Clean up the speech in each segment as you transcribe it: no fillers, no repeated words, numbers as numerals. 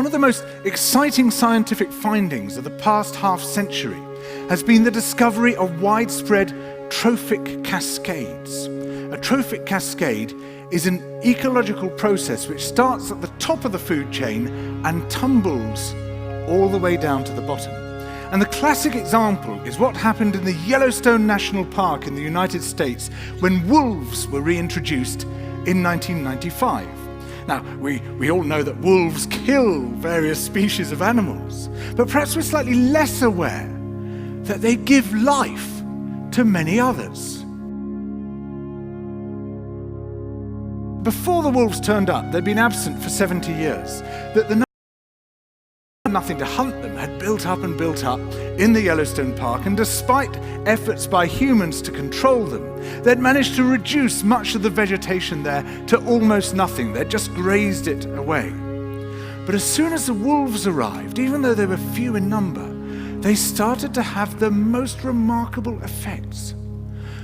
of the most exciting scientific findings of the past half-century has been the discovery of widespread trophic cascades. A trophic cascade is an ecological process which starts at the top of the food chain and tumbles all the way down to the bottom. And the classic example is what happened in the Yellowstone National Park in the United States when wolves were reintroduced in 1995. Now, we all know that wolves kill various species of animals, but perhaps we're slightly less aware that they give life to many others. Before the wolves turned up, they'd been absent for 70 years. The nothing to hunt them had built up in the Yellowstone Park, and despite efforts by humans to control them, they'd managed to reduce much of the vegetation there to almost nothing. They'd just grazed it away. But as soon as the wolves arrived, even though they were few in number, they started to have the most remarkable effects.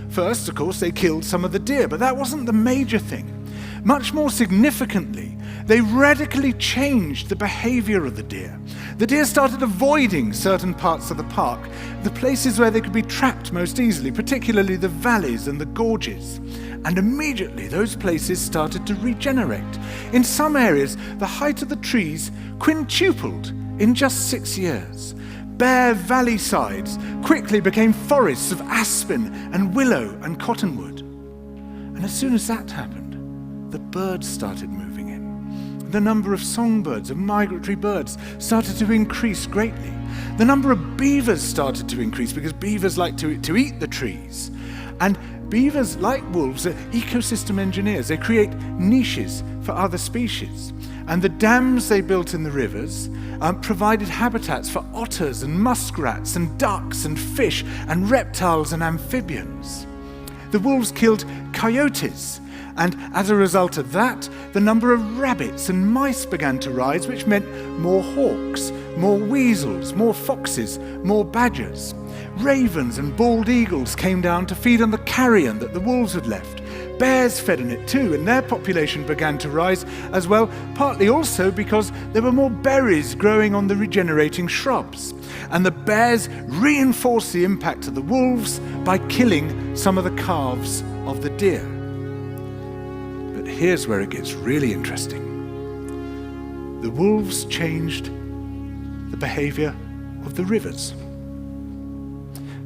First, of course, they killed some of the deer, but that wasn't the major thing. Much more significantly, they radically changed the behavior of the deer. The deer started avoiding certain parts of the park, the places where they could be trapped most easily, particularly the valleys and the gorges. And immediately those places started to regenerate. In some areas, the height of the trees quintupled in just 6 years. Bare valley sides quickly became forests of aspen and willow and cottonwood. And as soon as that happened, the birds started moving in. The number of songbirds and migratory birds started to increase greatly. The number of beavers started to increase because beavers like to eat the trees. And beavers, like wolves, are ecosystem engineers. They create niches for other species. And the dams they built in the rivers provided habitats for otters and muskrats and ducks and fish and reptiles and amphibians. The wolves killed coyotes, and as a result of that, the number of rabbits and mice began to rise, which meant more hawks, more weasels, more foxes, more badgers. Ravens and bald eagles came down to feed on the carrion that the wolves had left. Bears fed on it too, and their population began to rise as well, partly also because there were more berries growing on the regenerating shrubs. And the bears reinforced the impact of the wolves by killing some of the calves of the deer. But here's where it gets really interesting. The wolves changed the behavior of the rivers.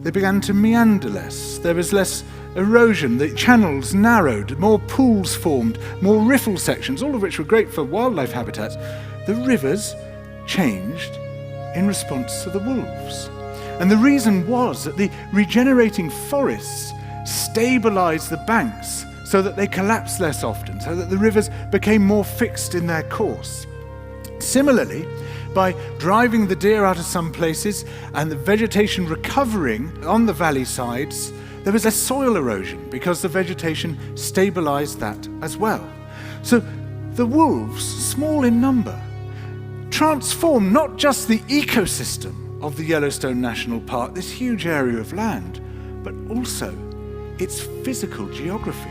They began to meander less. There was less erosion. The channels narrowed, more pools formed, more riffle sections, all of which were great for wildlife habitats. The rivers changed in response to the wolves. And the reason was that the regenerating forests stabilized the banks so that they collapsed less often, so that the rivers became more fixed in their course. Similarly, by driving the deer out of some places and the vegetation recovering on the valley sides, there was less soil erosion because the vegetation stabilized that as well. So the wolves, small in number, transformed not just the ecosystem of the Yellowstone National Park, this huge area of land, but also its physical geography.